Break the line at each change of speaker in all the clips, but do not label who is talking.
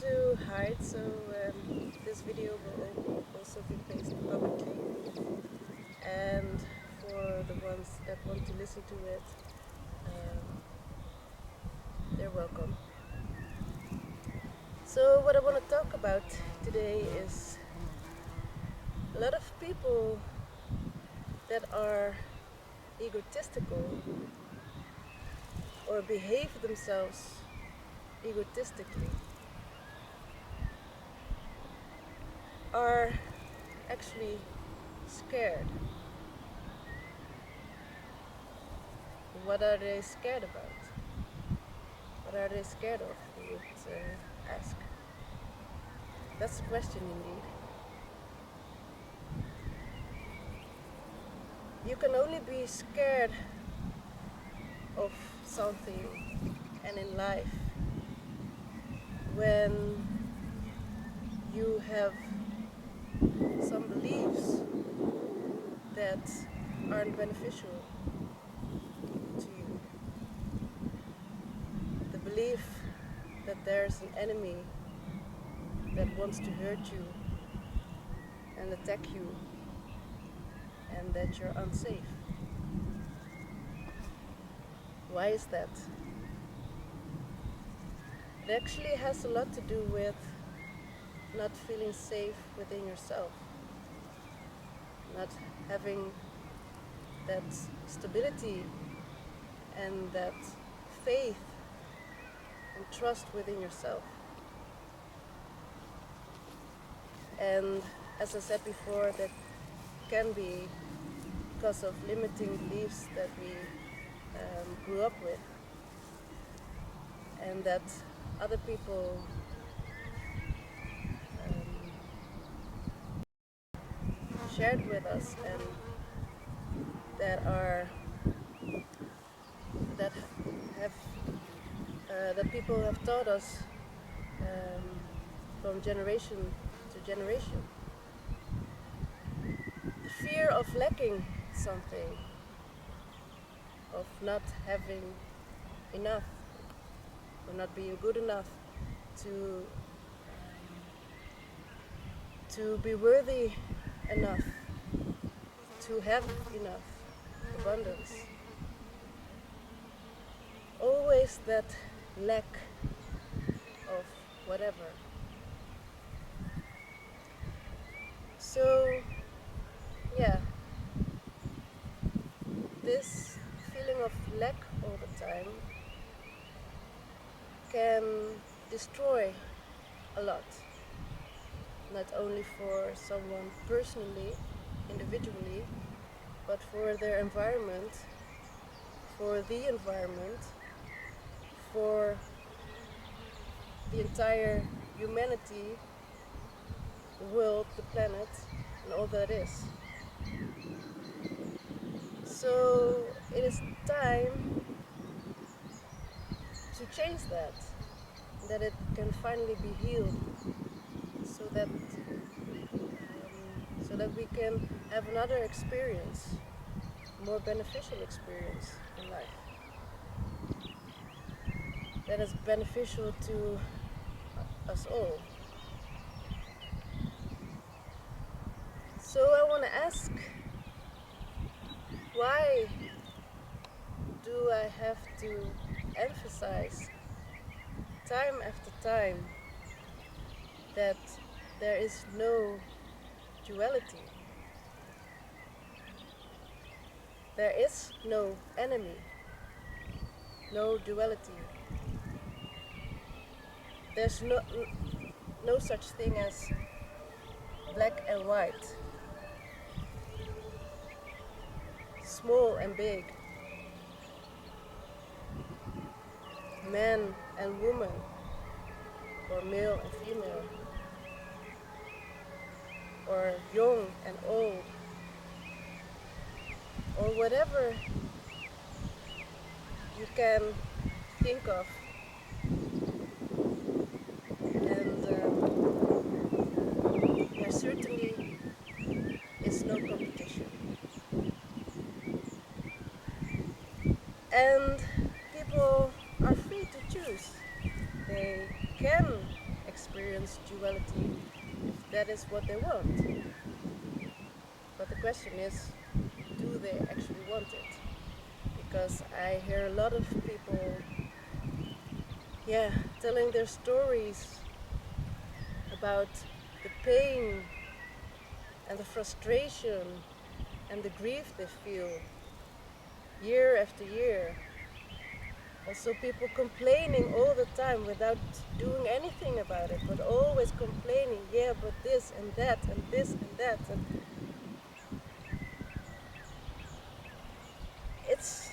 to hide, so this video will also be placed publicly. And for the ones that want to listen to it, they're welcome. So what I want to talk about today is a lot of people that are egotistical or behave themselves egotistically are actually scared. What are they scared about? What are they scared of, you would ask? That's the question indeed. You can only be scared of something and in life when you have some beliefs that aren't beneficial to you. The belief that there's an enemy that wants to hurt you and attack you, and that you're unsafe. Why is that? It actually has a lot to do with not feeling safe within yourself, not having that stability and that faith and trust within yourself. And as I said before, that can be because of limiting beliefs that we grew up with, and that other people shared with us, and that people have taught us from generation to generation. The fear of lacking something, of not having enough, or not being good enough to be worthy enough, to have enough abundance. Always that lack of whatever. So, yeah, this feeling of lack all the time can destroy a lot. Not only for someone personally, individually, but for their environment, for the environment, for the entire humanity, the world, the planet, and all that is. So it is time to change that it can finally be healed, so that we can have another experience, more beneficial experience in life, that is beneficial to us all. So I want to ask, why do I have to emphasize time after time that there is no duality? There is no enemy, no duality. There's no such thing as black and white, small and big, man and woman, or male and female, or young and old, or whatever you can think of. And there certainly is no competition. And people are free to choose. They can experience spirituality if that is what they want. But the question is, do they actually want it? Because I hear a lot of people, telling their stories about the pain and the frustration and the grief they feel year after year. Also people complaining all the time without doing anything about it, but always complaining, yeah, but this and that and this and that. And it's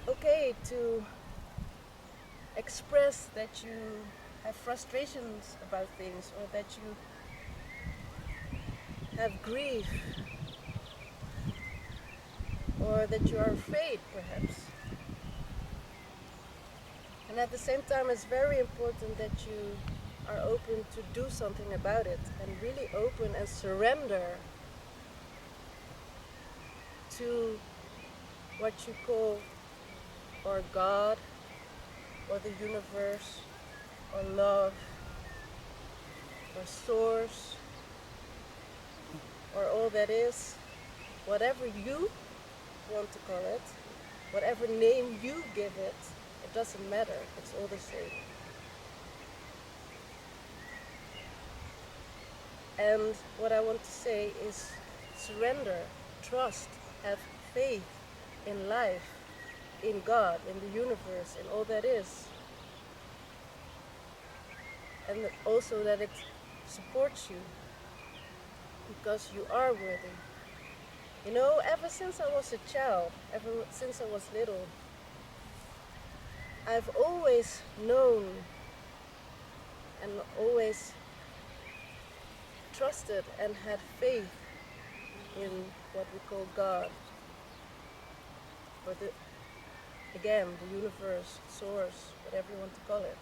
okay to express that you have frustrations about things, or that you have grief, or that you are afraid perhaps. And at the same time, it's very important that you are open to do something about it, and really open and surrender to what you call, or God, or the universe, or love, or source, or all that is, whatever you want to call it, whatever name you give it, it doesn't matter, it's all the same. And what I want to say is surrender, trust, have faith in life, in God, in the universe, in all that is. And also that it supports you, because you are worthy. You know, ever since I was a child, ever since I was little, I've always known and always trusted and had faith in what we call God, or again, the universe, source, whatever you want to call it.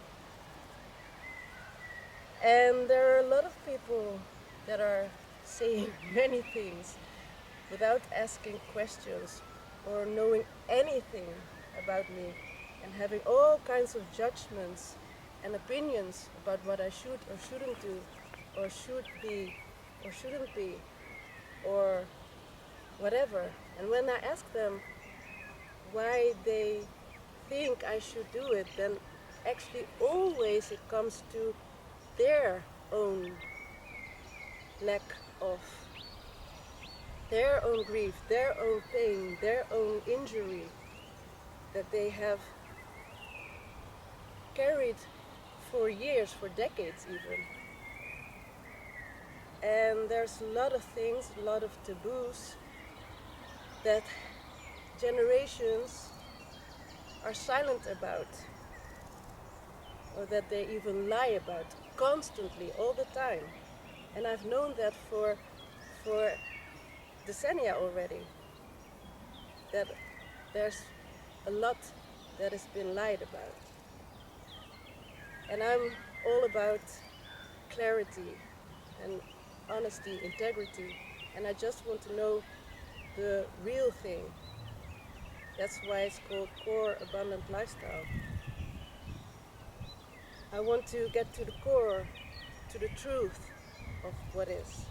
And there are a lot of people that are saying many things without asking questions or knowing anything about me, and having all kinds of judgments and opinions about what I should or shouldn't do, or should be or shouldn't be, or whatever. And when I ask them why they think I should do it, then actually always it comes to their own lack of, their own grief, their own pain, their own injury that they have carried for years, for decades even. And there's a lot of things, a lot of taboos that generations are silent about, or that they even lie about constantly, all the time. And I've known that for decennia already, that there's a lot that has been lied about. And I'm all about clarity and honesty, integrity, and I just want to know the real thing. That's why it's called Core Abundant Lifestyle. I want to get to the core, to the truth of what is.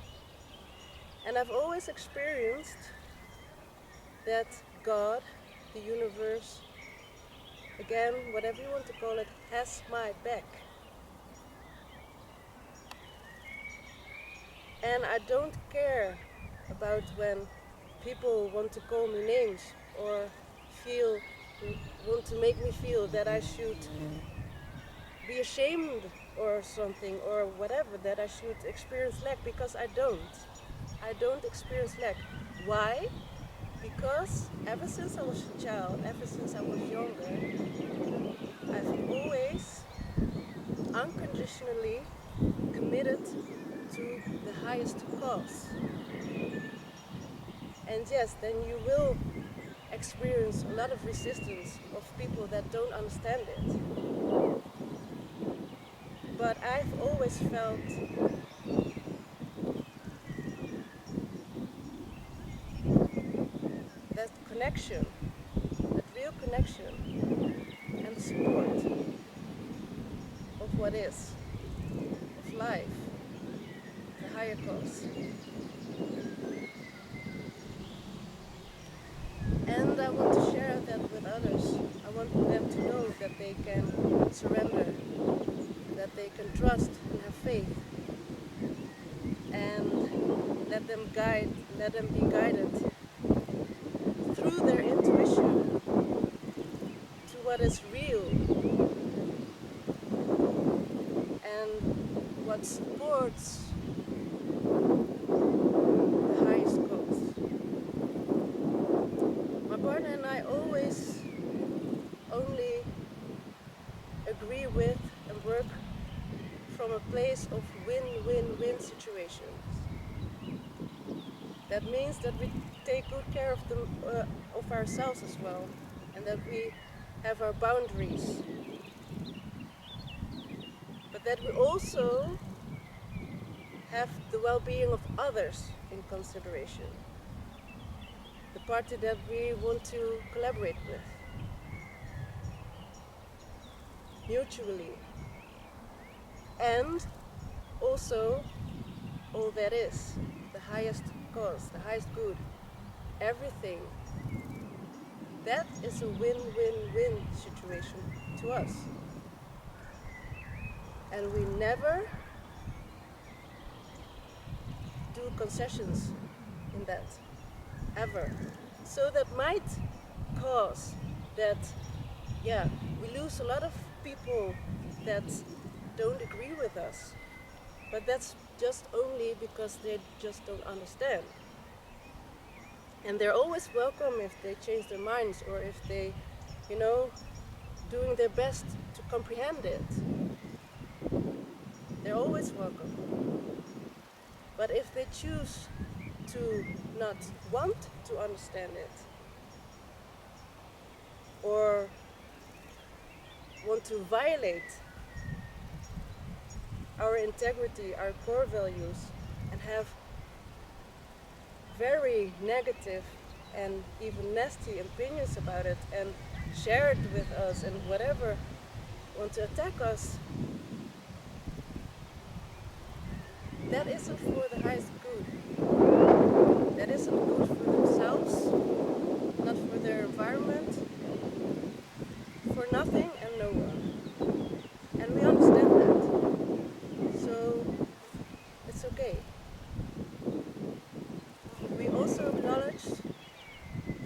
And I've always experienced that God, the universe, again, whatever you want to call it, has my back. And I don't care about when people want to call me names, or want to make me feel that I should be ashamed or something, or whatever, that I should experience lack, because I don't. I don't experience lack. Why? Because ever since I was a child, ever since I was younger, I've always unconditionally committed to the highest cause. And yes, then you will experience a lot of resistance of people that don't understand it. But I've always felt that connection, that real connection, and the support of what is, of life. higher cause. And I want to share that with others. I want them to know that they can surrender, that they can trust and have faith, and let them be guided through their intuition to what is real and what supports the highest cause. My partner and I always only agree with and work from a place of win-win-win situations. That means that we take good care of ourselves as well, and that we have our boundaries, but that we also have the well-being of others in consideration, the party that we want to collaborate with, mutually, and also all that is, the highest cause, the highest good, everything. That is a win-win-win situation to us. And we never do concessions in that, ever. So that might cause that, yeah, we lose a lot of people that don't agree with us. But that's just only because they just don't understand. And they're always welcome if they change their minds or if they, doing their best to comprehend it. They're always welcome. But if they choose to not want to understand it or want to violate our integrity, our core values, and have very negative and even nasty opinions about it and share it with us and whatever, want to attack us, that isn't for the highest good. That isn't good for themselves, not for their environment, for nothing and no one. And we understand that. So it's okay. We also acknowledge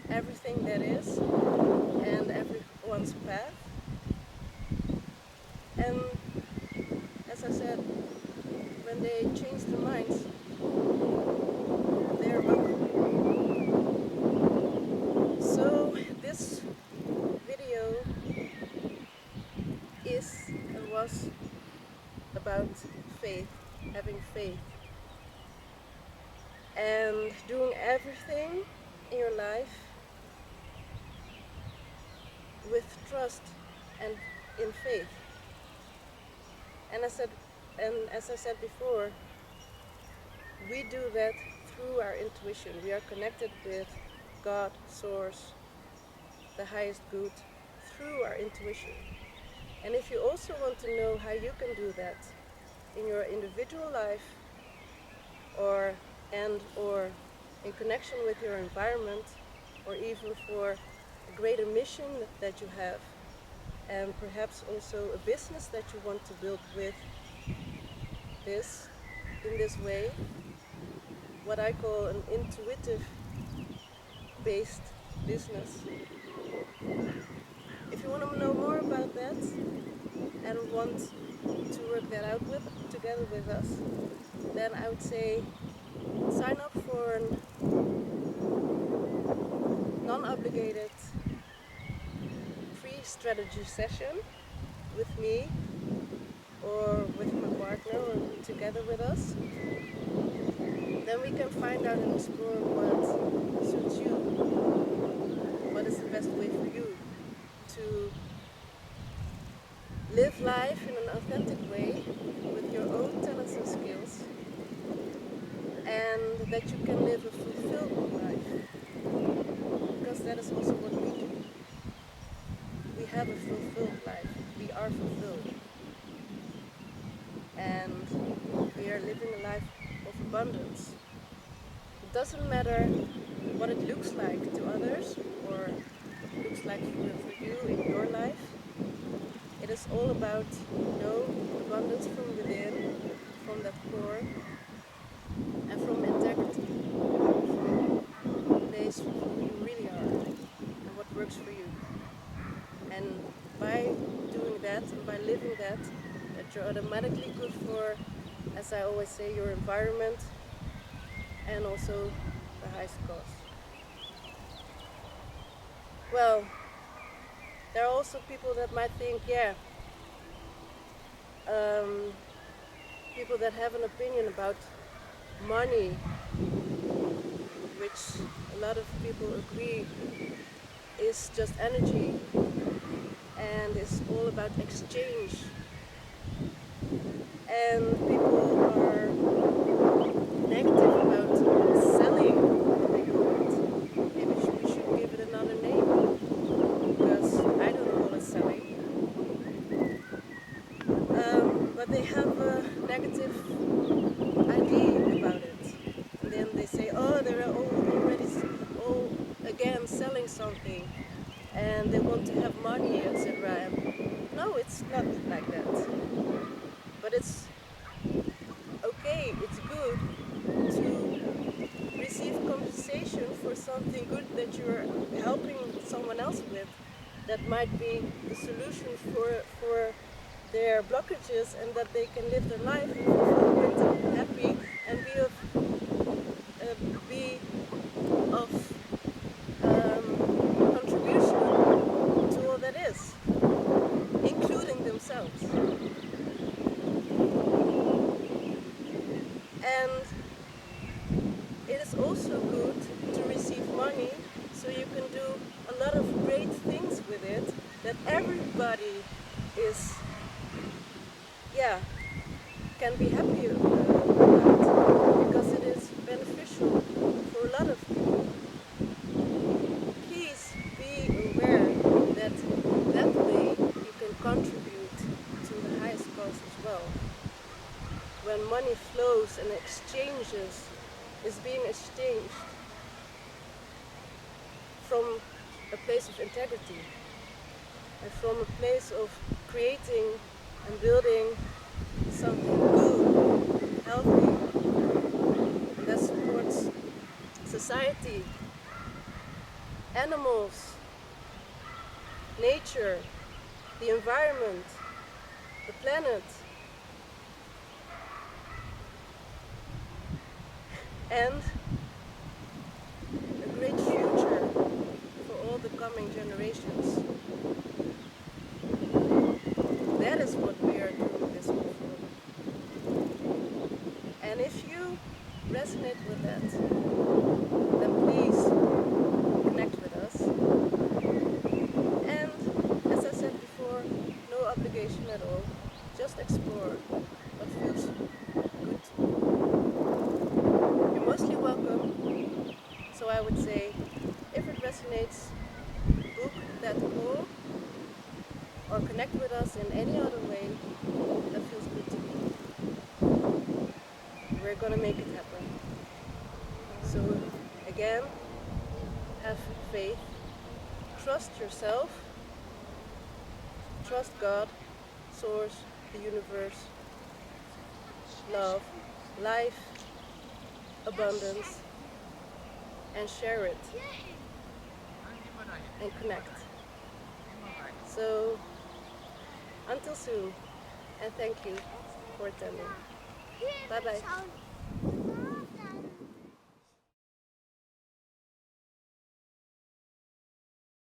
everything that is and everyone's path. And as I said, when they change their minds, they're welcome. So this video is and was about faith, having faith, and doing everything in your life with trust and in faith. And as I said before, we do that through our intuition. We are connected with God, Source, the highest good, through our intuition. And if you also want to know how you can do that in your individual life or in connection with your environment, or even for a greater mission that you have, and perhaps also a business that you want to build with this, in this way, what I call an intuitive based business. If you want to know more about that and want to work that out together with us, then I would say sign up for a non-obligated free strategy session with me or with my partner or together with us. Then we can find out and explore what suits you, what is the best way for you to live life in an authentic way with your own talents and skills, and that you can live a fulfilled life, because that is also what we do. We have a fulfilled life. We are fulfilled. And we are living a life of abundance. It doesn't matter what it looks like to others or looks like for you in your life. It is all about abundance from within, from that core, and from integrity, from a place of who you really are and what works for you. And by doing that and by living that you're automatically good for, as I always say, your environment and also the highest cause. Well, there are also people that might think, people that have an opinion about money, which a lot of people agree is just energy and is all about exchange. And people are negative about selling, they call it. Maybe we should give it another name, because I don't call it selling. But they have a negative idea about it. And then they say, oh, they're already all again selling something and they want to have money, etc. No, it's not like that. But it's okay, it's good to receive compensation for something good that you're helping someone else with. That might be the solution for their blockages, and that they can live their life and feel happy and be of contribution to all that is, including themselves. And it is also good to receive money so you can do a lot of great things with it that everybody is, can be happy about, because it is beneficial for a lot of people. Please be aware that that way you can contribute to the highest cause as well. When money flows and is being exchanged from a place of integrity and from a place of creating and building something good, healthy, and that supports society, animals, nature, the environment, the planet, and a great future for all the coming generations. That is what we are doing this for. And if you resonate with that, then please connect with us. And as I said before, no obligation at all. Just explore what feels good. You're mostly welcome. So I would say, if it resonates, book that call or connect with us in any other way that feels good to you. We're gonna make it happen. So again, have faith, trust yourself, trust God, Source, the universe, love, life, abundance, and share it and connect. So until soon, and thank you for attending. Bye bye.